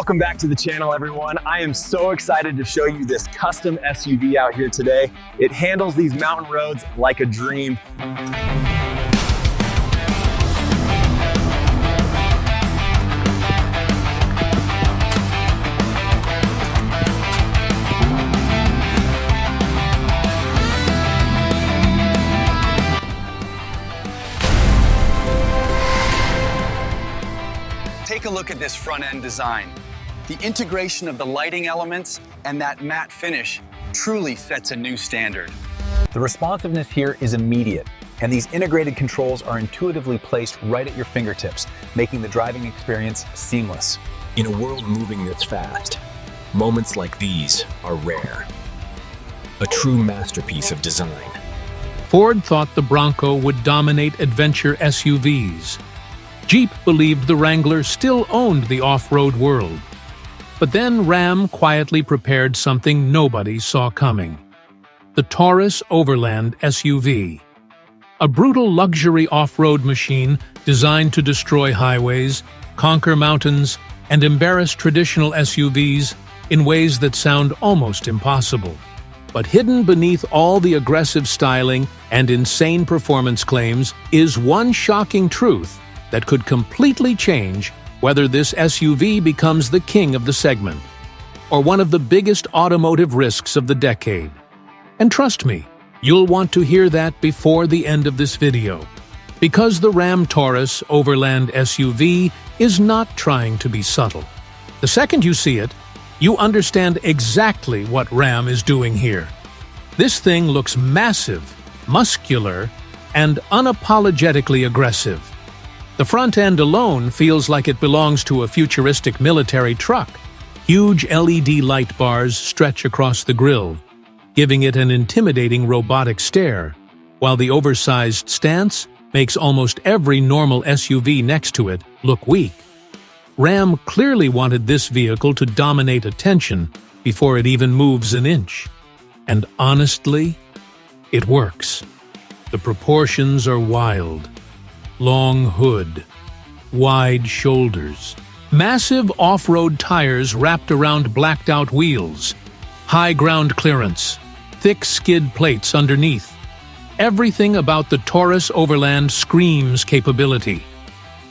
Welcome back to the channel, everyone. I am so excited to show you this custom SUV out here today. It handles these mountain roads like a dream. Take a look at this front-end design. The integration of the lighting elements and that matte finish truly sets a new standard. The responsiveness here is immediate, and these integrated controls are intuitively placed right at your fingertips, making the driving experience seamless. In a world moving this fast, moments like these are rare. A true masterpiece of design. Ford thought the Bronco would dominate adventure SUVs. Jeep believed the Wrangler still owned the off-road world. But then Ram quietly prepared something nobody saw coming. The Taurus Overland SUV. A brutal luxury off-road machine designed to destroy highways, conquer mountains, and embarrass traditional SUVs in ways that sound almost impossible. But hidden beneath all the aggressive styling and insane performance claims is one shocking truth that could completely change whether this SUV becomes the king of the segment, or one of the biggest automotive risks of the decade. And trust me, you'll want to hear that before the end of this video, because the Ram Taurus Overland SUV is not trying to be subtle. The second you see it, you understand exactly what Ram is doing here. This thing looks massive, muscular, and unapologetically aggressive. The front end alone feels like it belongs to a futuristic military truck. Huge LED light bars stretch across the grille, giving it an intimidating robotic stare, while the oversized stance makes almost every normal SUV next to it look weak. Ram clearly wanted this vehicle to dominate attention before it even moves an inch. And honestly, it works. The proportions are wild. Long hood, wide shoulders, massive off-road tires wrapped around blacked-out wheels, high ground clearance, thick skid plates underneath. Everything about the Taurus Overland screams capability.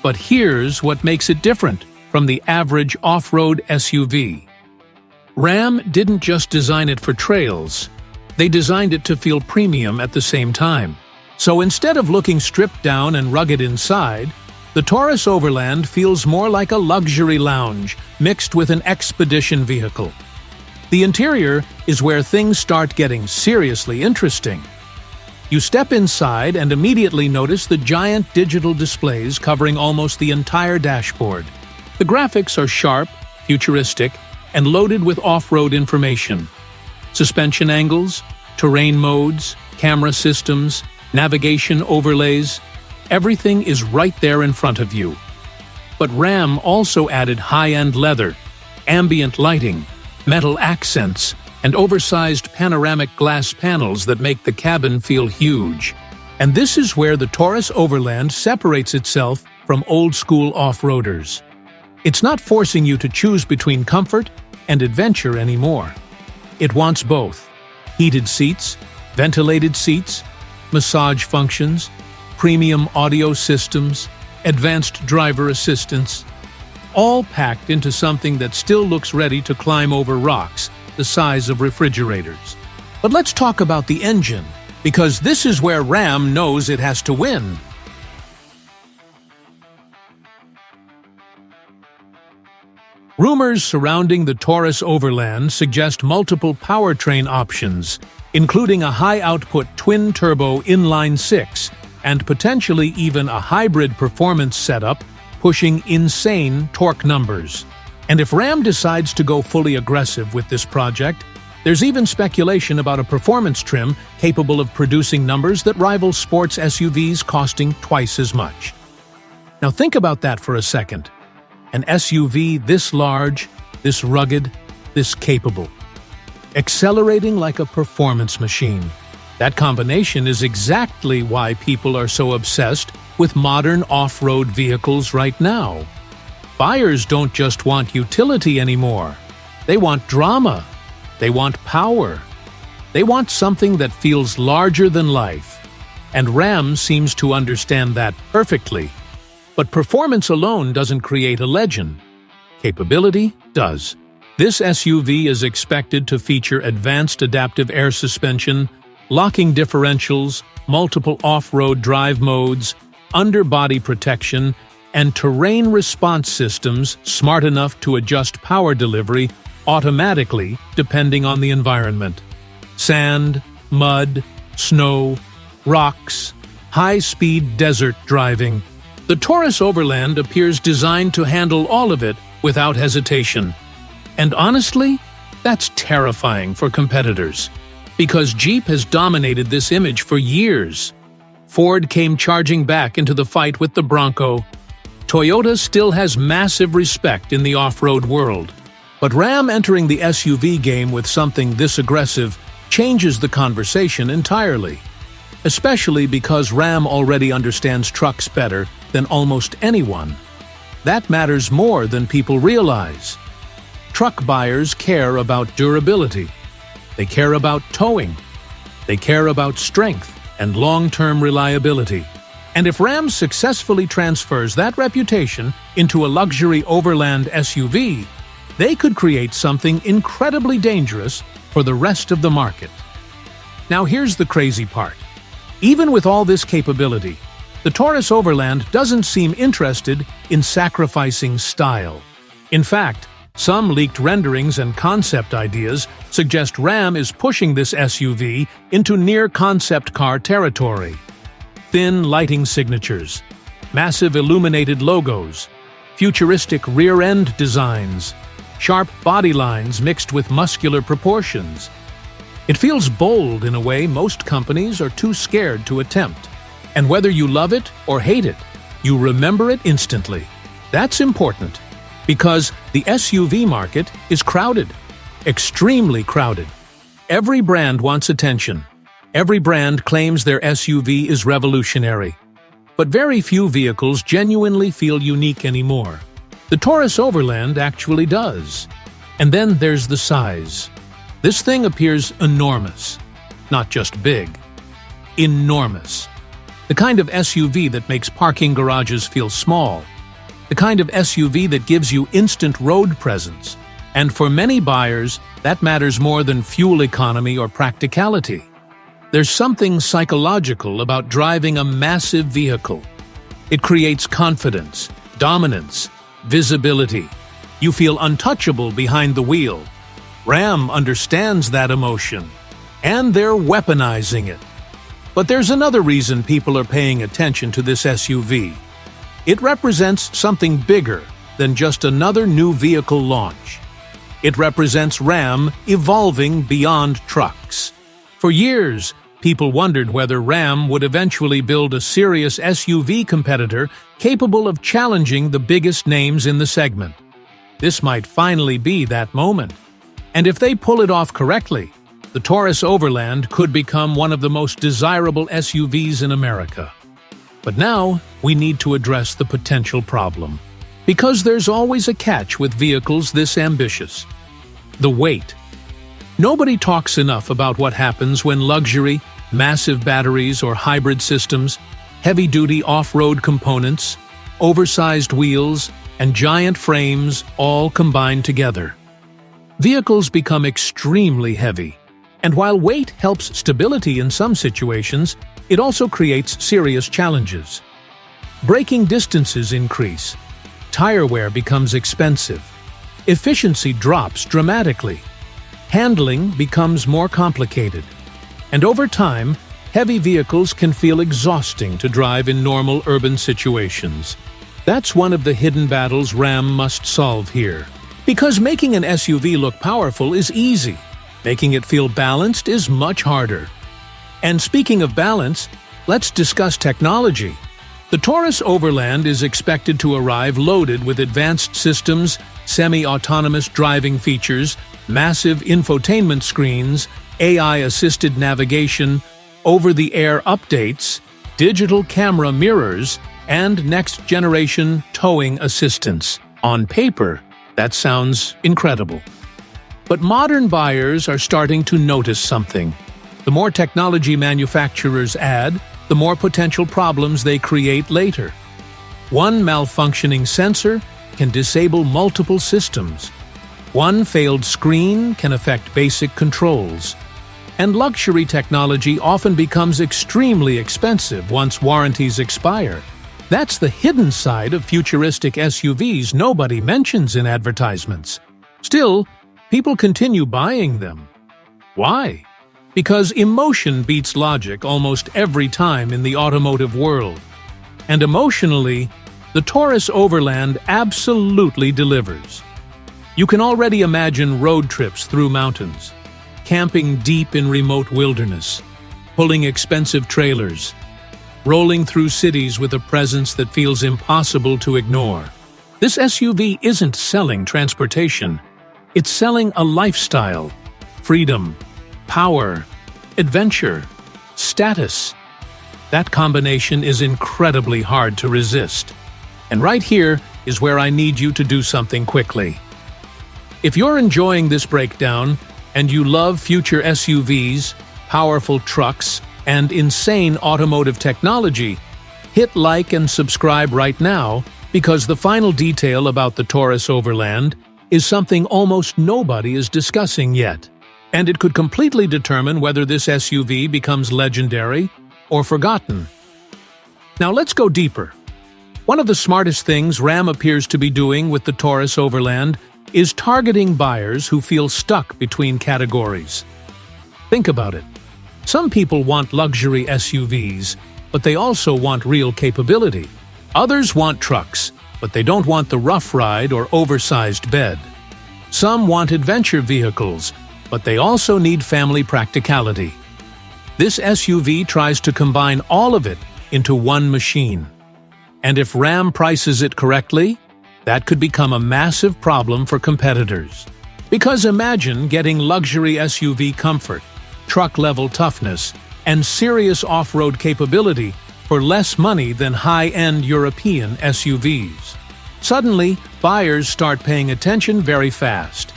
But here's what makes it different from the average off-road SUV. Ram didn't just design it for trails, they designed it to feel premium at the same time. So instead of looking stripped down and rugged inside, the Taurus Overland feels more like a luxury lounge mixed with an expedition vehicle. The interior is where things start getting seriously interesting. You step inside and immediately notice the giant digital displays covering almost the entire dashboard. The graphics are sharp, futuristic, and loaded with off-road information. Suspension angles, terrain modes, camera systems, navigation overlays, everything is right there in front of you. But Ram also added high-end leather, ambient lighting, metal accents, and oversized panoramic glass panels that make the cabin feel huge. And this is where the Taurus Overland separates itself from old-school off-roaders. It's not forcing you to choose between comfort and adventure anymore. It wants both: heated seats, ventilated seats, massage functions, premium audio systems, advanced driver assistance, all packed into something that still looks ready to climb over rocks the size of refrigerators. But let's talk about the engine, because this is where Ram knows it has to win. Rumors surrounding the Taurus Overland suggest multiple powertrain options, including a high-output twin-turbo inline-six and potentially even a hybrid performance setup pushing insane torque numbers. And if Ram decides to go fully aggressive with this project, there's even speculation about a performance trim capable of producing numbers that rival sports SUVs costing twice as much. Now think about that for a second. An SUV this large, this rugged, this capable. Accelerating like a performance machine. That combination is exactly why people are so obsessed with modern off-road vehicles right now. Buyers don't just want utility anymore. They want drama. They want power. They want something that feels larger than life. And Ram seems to understand that perfectly. But performance alone doesn't create a legend. Capability does. This SUV is expected to feature advanced adaptive air suspension, locking differentials, multiple off-road drive modes, underbody protection, and terrain response systems smart enough to adjust power delivery automatically depending on the environment. Sand, mud, snow, rocks, high-speed desert driving. The Taurus Overland appears designed to handle all of it without hesitation. And honestly, that's terrifying for competitors, because Jeep has dominated this image for years. Ford came charging back into the fight with the Bronco. Toyota still has massive respect in the off-road world. But Ram entering the SUV game with something this aggressive changes the conversation entirely. Especially because Ram already understands trucks better than almost anyone. That matters more than people realize. Truck buyers care about durability. They care about towing. They care about strength and long-term reliability. And if Ram successfully transfers that reputation into a luxury overland SUV, they could create something incredibly dangerous for the rest of the market. Now here's the crazy part. Even with all this capability, the Taurus Overland doesn't seem interested in sacrificing style. In fact, some leaked renderings and concept ideas suggest Ram is pushing this SUV into near-concept car territory. Thin lighting signatures, massive illuminated logos, futuristic rear-end designs, sharp body lines mixed with muscular proportions. It feels bold in a way most companies are too scared to attempt. And whether you love it or hate it, you remember it instantly. That's important, because the SUV market is crowded, extremely crowded. Every brand wants attention. Every brand claims their SUV is revolutionary. But very few vehicles genuinely feel unique anymore. The Taurus Overland actually does. And then there's the size. This thing appears enormous. Not just big. Enormous. The kind of SUV that makes parking garages feel small. The kind of SUV that gives you instant road presence. And for many buyers, that matters more than fuel economy or practicality. There's something psychological about driving a massive vehicle. It creates confidence, dominance, visibility. You feel untouchable behind the wheel. Ram understands that emotion, and they're weaponizing it. But there's another reason people are paying attention to this SUV. It represents something bigger than just another new vehicle launch. It represents Ram evolving beyond trucks. For years, people wondered whether Ram would eventually build a serious SUV competitor capable of challenging the biggest names in the segment. This might finally be that moment. And if they pull it off correctly, the Taurus Overland could become one of the most desirable SUVs in America. But now, we need to address the potential problem. Because there's always a catch with vehicles this ambitious. The weight. Nobody talks enough about what happens when luxury, massive batteries or hybrid systems, heavy-duty off-road components, oversized wheels, and giant frames all combine together. Vehicles become extremely heavy. And while weight helps stability in some situations, it also creates serious challenges. Braking distances increase. Tire wear becomes expensive. Efficiency drops dramatically. Handling becomes more complicated. And over time, heavy vehicles can feel exhausting to drive in normal urban situations. That's one of the hidden battles Ram must solve here. Because making an SUV look powerful is easy. Making it feel balanced is much harder. And speaking of balance, let's discuss technology. The Taurus Overland is expected to arrive loaded with advanced systems, semi-autonomous driving features, massive infotainment screens, AI-assisted navigation, over-the-air updates, digital camera mirrors, and next-generation towing assistance. On paper, that sounds incredible. But modern buyers are starting to notice something. The more technology manufacturers add, the more potential problems they create later. One malfunctioning sensor can disable multiple systems. One failed screen can affect basic controls. And luxury technology often becomes extremely expensive once warranties expire. That's the hidden side of futuristic SUVs nobody mentions in advertisements. Still, people continue buying them. Why? Because emotion beats logic almost every time in the automotive world. And emotionally, the Taurus Overland absolutely delivers. You can already imagine road trips through mountains, camping deep in remote wilderness, pulling expensive trailers, rolling through cities with a presence that feels impossible to ignore. This SUV isn't selling transportation. It's selling a lifestyle, freedom, power, adventure, status. That combination is incredibly hard to resist. And right here is where I need you to do something quickly. If you're enjoying this breakdown and you love future SUVs, powerful trucks, and insane automotive technology, hit like and subscribe right now because the final detail about the Taurus Overland is something almost nobody is discussing yet. And it could completely determine whether this SUV becomes legendary or forgotten. Now let's go deeper. One of the smartest things RAM appears to be doing with the Taurus Overland is targeting buyers who feel stuck between categories. Think about it. Some people want luxury SUVs, but they also want real capability. Others want trucks, but they don't want the rough ride or oversized bed. Some want adventure vehicles, but they also need family practicality. This SUV tries to combine all of it into one machine. And if RAM prices it correctly, that could become a massive problem for competitors. Because imagine getting luxury SUV comfort, truck-level toughness, and serious off-road capability for less money than high-end European SUVs. Suddenly, buyers start paying attention very fast.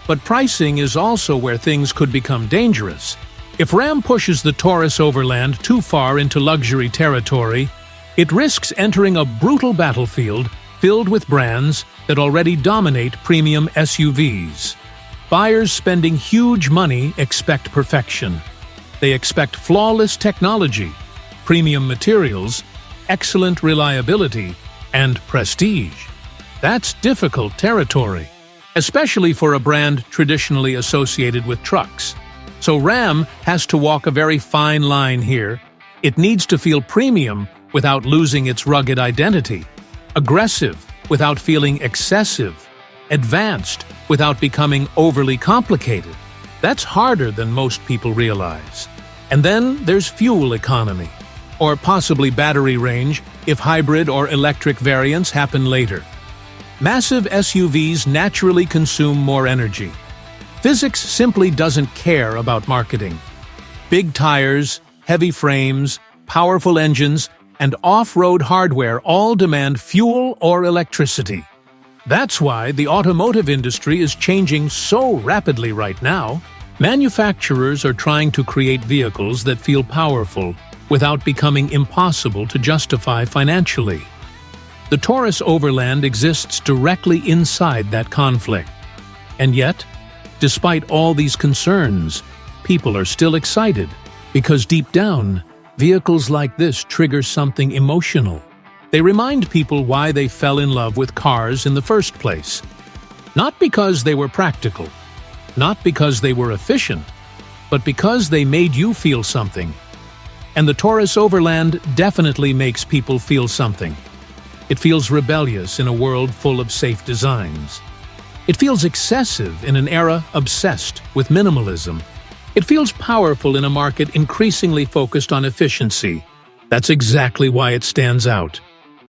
But pricing is also where things could become dangerous. If RAM pushes the Taurus Overland too far into luxury territory, it risks entering a brutal battlefield filled with brands that already dominate premium SUVs. Buyers spending huge money expect perfection. They expect flawless technology, premium materials, excellent reliability, and prestige. That's difficult territory, especially for a brand traditionally associated with trucks. So RAM has to walk a very fine line here. It needs to feel premium without losing its rugged identity, aggressive without feeling excessive, advanced without becoming overly complicated. That's harder than most people realize. And then there's fuel economy, or possibly battery range if hybrid or electric variants happen later. Massive SUVs naturally consume more energy. Physics simply doesn't care about marketing. Big tires, heavy frames, powerful engines, and off-road hardware all demand fuel or electricity. That's why the automotive industry is changing so rapidly right now. Manufacturers are trying to create vehicles that feel powerful without becoming impossible to justify financially. The Taurus Overland exists directly inside that conflict. And yet, despite all these concerns, people are still excited because deep down, vehicles like this trigger something emotional. They remind people why they fell in love with cars in the first place. Not because they were practical, not because they were efficient, but because they made you feel something. And the Taurus Overland definitely makes people feel something. It feels rebellious in a world full of safe designs. It feels excessive in an era obsessed with minimalism. It feels powerful in a market increasingly focused on efficiency. That's exactly why it stands out.